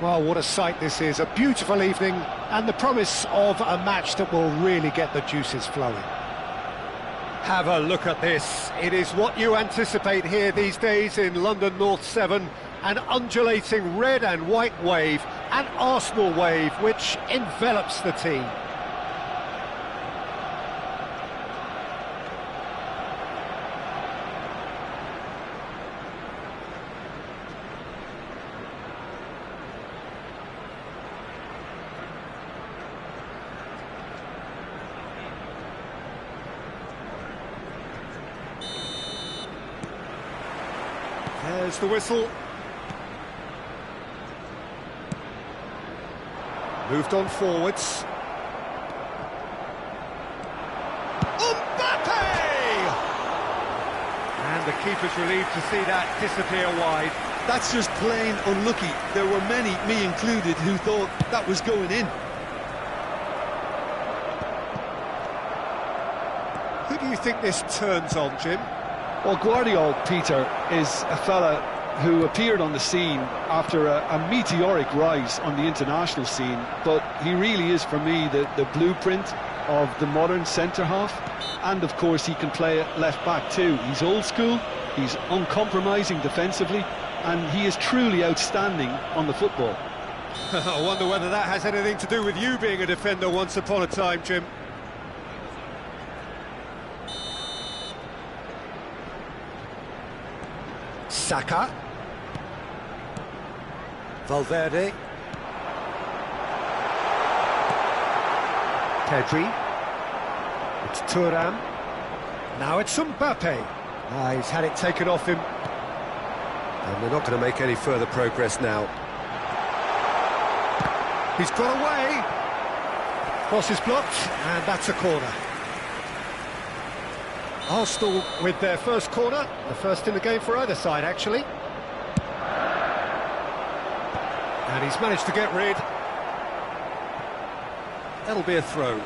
Well, what a sight this is, a beautiful evening and the promise of a match that will really get the juices flowing. Have a look at this. It is what you anticipate here these days in London North 7, an undulating red and white wave, an Arsenal wave which envelops the team. There's the whistle. Moved on forwards. Mbappe! And the keeper's relieved to see that disappear wide. That's just plain unlucky. There were many, me included, who thought that was going in. Who do you think this turns on, Jim? Well, Guardiola, Peter, is a fella who appeared on the scene after a meteoric rise on the international scene, but he really is, for me, the blueprint of the modern centre-half, and of course he can play at left-back too. He's old school, he's uncompromising defensively, and he is truly outstanding on the football. I wonder whether that has anything to do with you being a defender once upon a time, Jim. Saka. Valverde. Pedri. It's Thuram. Now it's Mbappe. He's had it taken off him. And they're not going to make any further progress now. He's got away. Cross is blocked, and that's a corner. Arsenal with their first corner, the first in the game for either side, actually. And he's managed to get rid. That'll be a throw.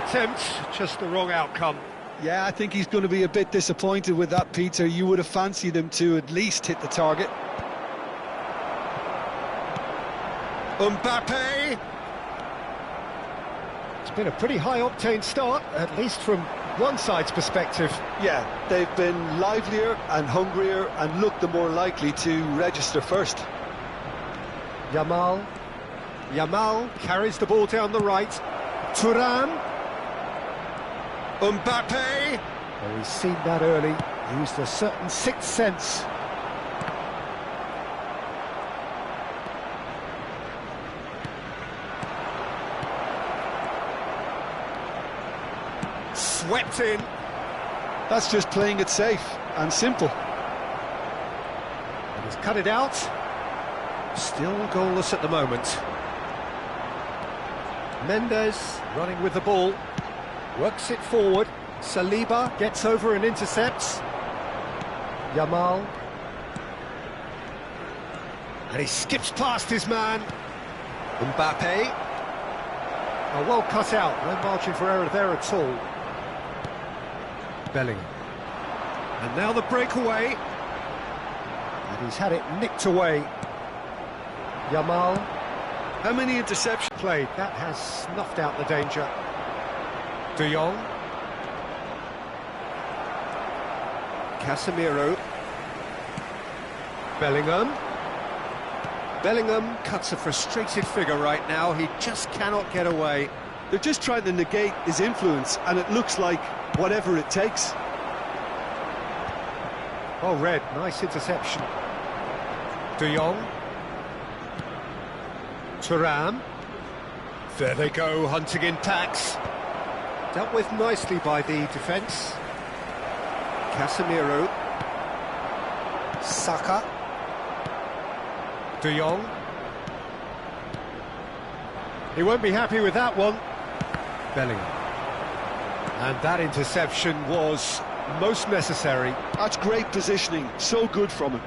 Attempt, just the wrong outcome. Yeah, I think he's going to be a bit disappointed with that, Peter. You would have fancied him to at least hit the target. Mbappe! It's been a pretty high-octane start, at least from one side's perspective. Yeah, they've been livelier and hungrier and looked the more likely to register first. Yamal carries the ball down the right. Thuram. Mbappe! Oh, he's seen that early, used a certain sixth sense. Swept in. That's just playing it safe and simple. And he's cut it out. Still goalless at the moment. Mendes running with the ball. Works it forward. Saliba gets over and intercepts. Yamal. And he skips past his man. Mbappe. Oh, well cut out. No margin for error there at all. Bellingham. And now the breakaway. And he's had it nicked away. Yamal. How many interceptions played? That has snuffed out the danger. De Jong. Casemiro. Bellingham. Bellingham cuts a frustrated figure right now. He just cannot get away. They're just trying to negate his influence, and it looks like whatever it takes. Oh, Red, nice interception. De Jong. Thuram. There they go, hunting in packs. Dealt with nicely by the defence. Casemiro. Saka. De Jong. He won't be happy with that one. Bellingham. And that interception was most necessary. That's great positioning, so good from him.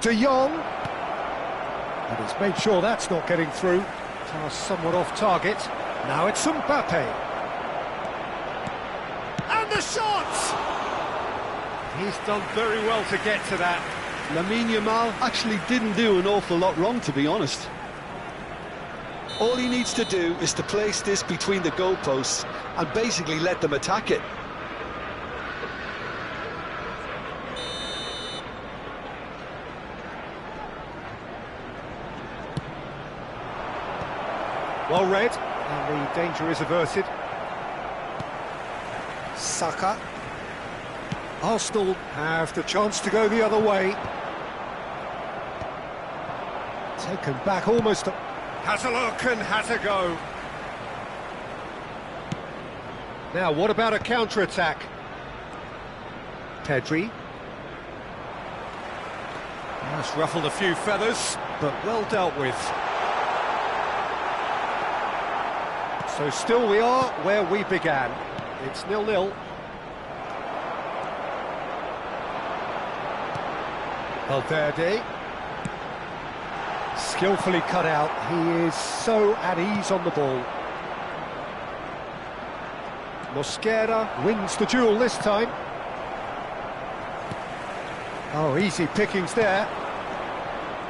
De Jong. And he's made sure that's not getting through. Pass somewhat off target. Now it's Mbappe. And the shot! He's done very well to get to that. Lamine Yamal actually didn't do an awful lot wrong, to be honest. All he needs to do is to place this between the goalposts and basically let them attack it. Well read, and the danger is averted. Saka. Arsenal have the chance to go the other way. Taken back almost. Has a look and has a go. Now, what about a counter-attack? Pedri. That's ruffled a few feathers, but well dealt with. So still we are where we began. It's 0-0. Valverde. Skillfully cut out. He is so at ease on the ball. Mosquera wins the duel this time. Oh, easy pickings there.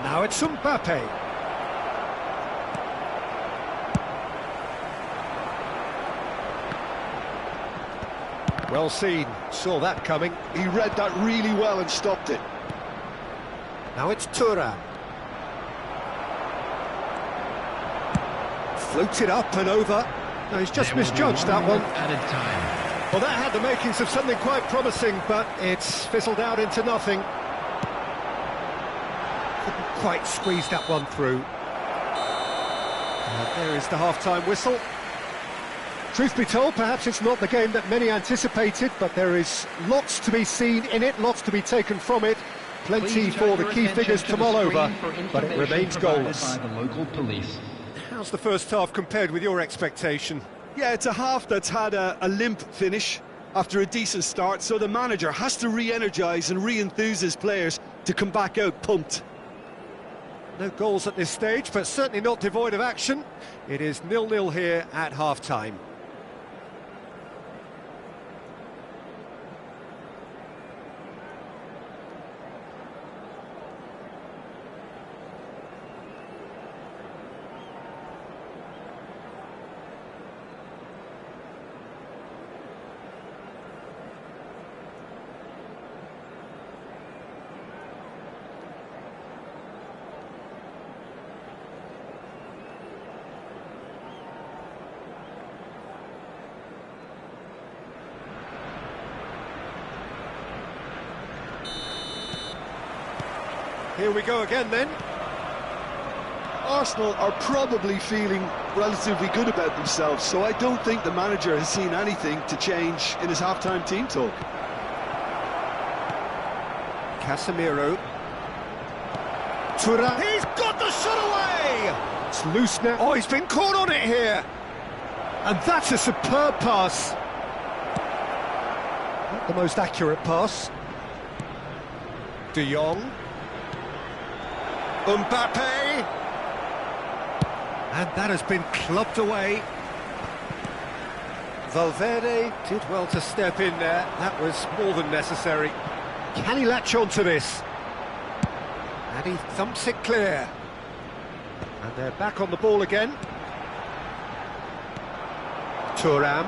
Now it's Mbappe. Well seen, saw that coming. He read that really well and stopped it. Now it's Thuram. Floats it up and over. No, he's just misjudged that one. Well, that had the makings of something quite promising, but it's fizzled out into nothing. Couldn't quite squeeze that one through. And there is the half-time whistle. Truth be told, perhaps it's not the game that many anticipated, but there is lots to be seen in it, lots to be taken from it. Plenty for the key figures to mull over, but it remains goalless. How's the first half compared with your expectation? Yeah, it's a half that's had a limp finish after a decent start, so the manager has to re-energise and re-enthuse his players to come back out pumped. No goals at this stage, but certainly not devoid of action. It is 0-0 here at half-time. Here we go again then. Arsenal are probably feeling relatively good about themselves, so I don't think the manager has seen anything to change in his half-time team talk. Casemiro. Thuram. He's got the shot away! It's loose now. Oh, he's been caught on it here. And that's a superb pass. Not the most accurate pass. De Jong. Mbappe! And that has been clubbed away. Valverde did well to step in there. That was more than necessary. Can he latch on to this? And he thumps it clear. And they're back on the ball again. Thuram.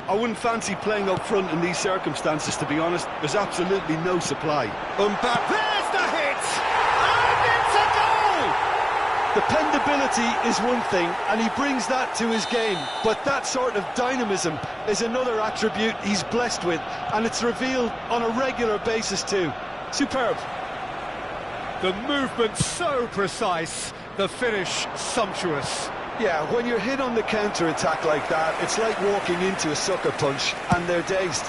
I wouldn't fancy playing up front in these circumstances, to be honest. There's absolutely no supply. Mbappe, there's the hit! And it's a goal! Dependability is one thing, and he brings that to his game, but that sort of dynamism is another attribute he's blessed with, and it's revealed on a regular basis too. Superb. The movement so precise, the finish sumptuous. Yeah, when you're hit on the counter-attack like that, it's like walking into a sucker punch, and they're dazed.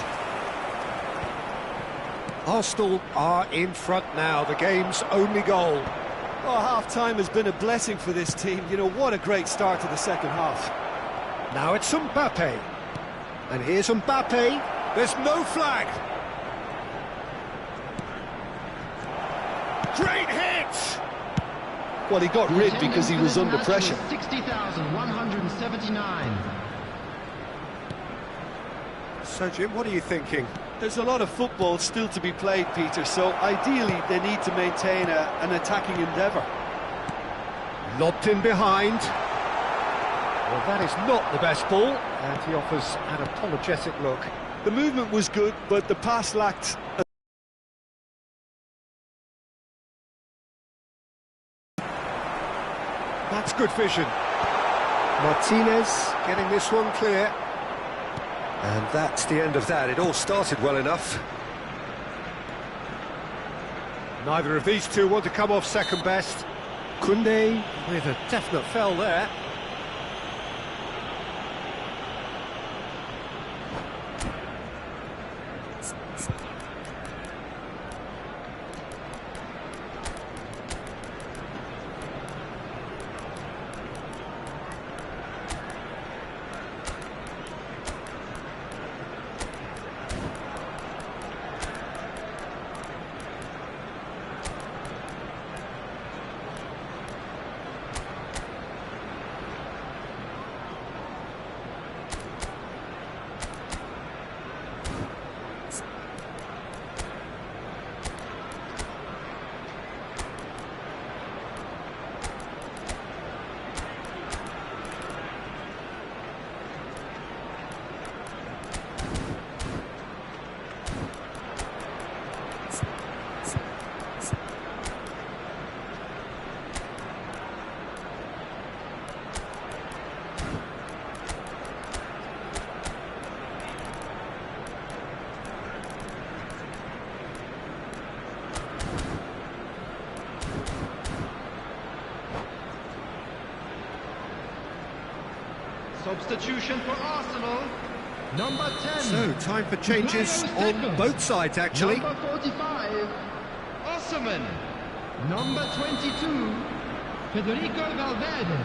Arsenal are in front now, the game's only goal. Oh, half-time has been a blessing for this team. You know, what a great start to the second half. Now it's Mbappe. And here's Mbappe. There's no flag. Great hit! Well, he got rid because he was under pressure. 60,179. So, Jim, what are you thinking? There's a lot of football still to be played, Peter, so ideally they need to maintain an attacking endeavour. Lobbed in behind. Well, that is not the best ball, and he offers an apologetic look. The movement was good, but the pass lacked... That's good vision. Martinez getting this one clear. And that's the end of that. It all started well enough. Neither of these two want to come off second best. Koundé with a definite foul there. Substitution for Arsenal, number 10. So, time for changes on both sides, actually. Number 45, Osman. Number 22, Federico Valverde.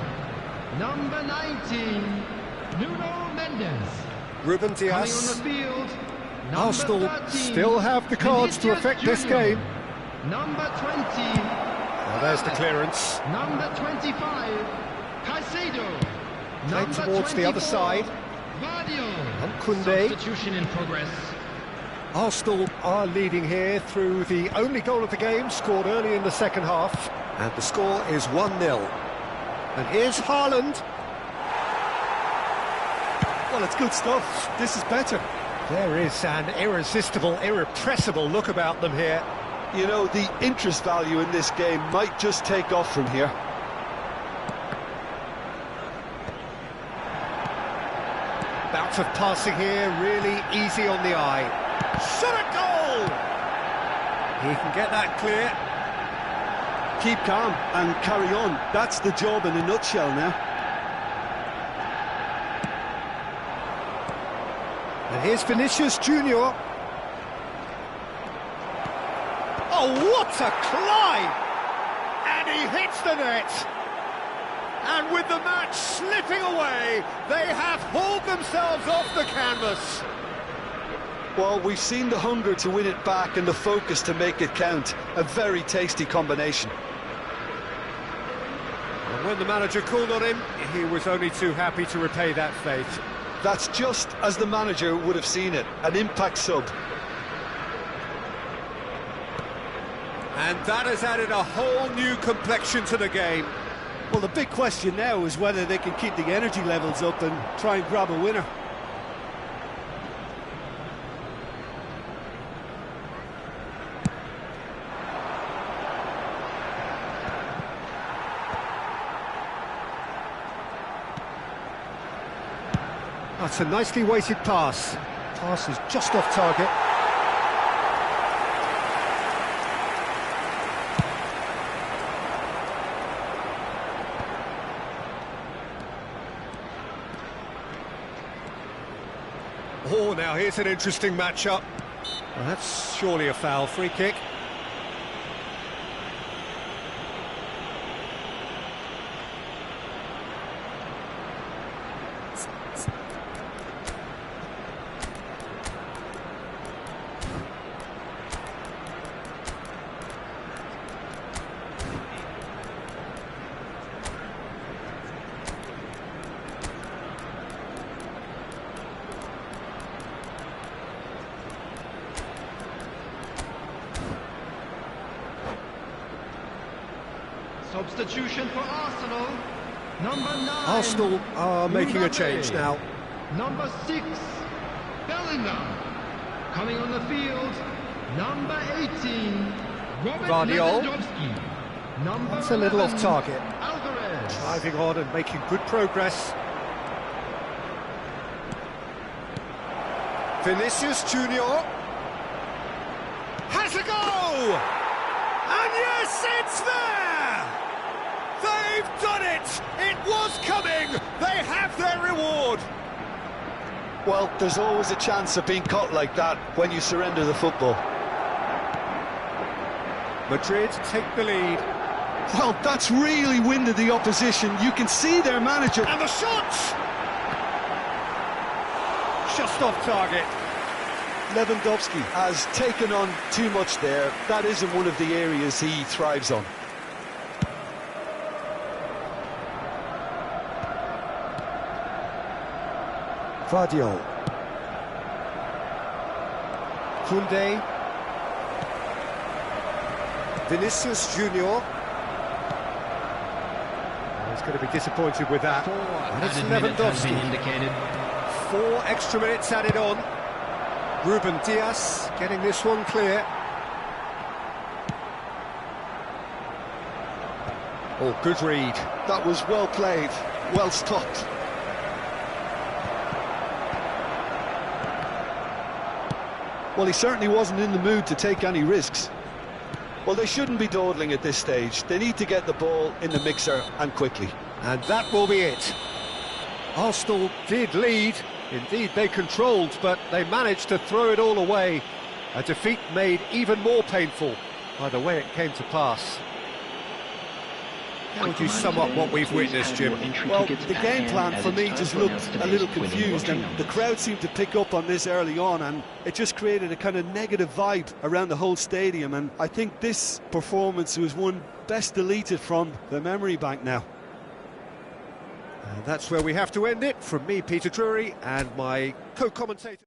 Number 19, Nuno Mendes. Ruben Coming on the Diaz. field, Arsenal 13, still have the cards to Vinicius affect this Jr. game. Number 20, Well, there's the clearance. number 25, Caicedo. Played Number towards the other 24, side. Vardio. And Koundé. Substitution in progress. Arsenal are leading here through the only goal of the game, scored early in the second half. And the score is 1-0. And here's Haaland. Well, it's good stuff. This is better. There is an irresistible, irrepressible look about them here. You know, the interest value in this game might just take off from here. Bouts of passing here, really easy on the eye. Shot at goal! He can get that clear. Keep calm and carry on. That's the job in a nutshell now. And here's Vinicius Jr. Oh, what a climb! And he hits the net. And with the match slipping away, they have hauled themselves off the canvas. Well, we've seen the hunger to win it back and the focus to make it count. A very tasty combination. And when the manager called on him, he was only too happy to repay that faith. That's just as the manager would have seen it, an impact sub. And that has added a whole new complexion to the game. Well, the big question now is whether they can keep the energy levels up and try and grab a winner. That's a nicely weighted pass. Pass is just off target. Oh, now here's an interesting matchup. Well, that's surely a foul. Free kick. Substitution for Arsenal. Number 9. Arsenal are making a change now. Number 6, Bellingham. Coming on the field, number 18, Robert Guardiola. Lewandowski. Number That's a little 11, off target. Alvarez. Driving on and making good progress. Vinicius Junior has a go! And yes, it's there! They've done it! It was coming! They have their reward! Well, there's always a chance of being caught like that when you surrender the football. Madrid take the lead. Well, that's really winded the opposition. You can see their manager. And the shot! Just off target. Lewandowski has taken on too much there. That isn't one of the areas he thrives on. Guardiola. Koundé. Vinicius Junior. He's going to be disappointed with that. And it's Lewandowski. 4 extra minutes added on. Ruben Dias getting this one clear. Oh, good read. That was well played, well stopped. Well, he certainly wasn't in the mood to take any risks. Well, they shouldn't be dawdling at this stage. They need to get the ball in the mixer, and quickly. And that will be it. Arsenal did lead. Indeed, they controlled, but they managed to throw it all away. A defeat made even more painful by the way it came to pass. How would you sum up what we've witnessed, Jim? Well, the game plan for me just looked a little confused, and the crowd seemed to pick up on this early on, and it just created a kind of negative vibe around the whole stadium, and I think this performance was one best deleted from the memory bank now. And that's where we have to end it. From me, Peter Drury, and my co-commentator...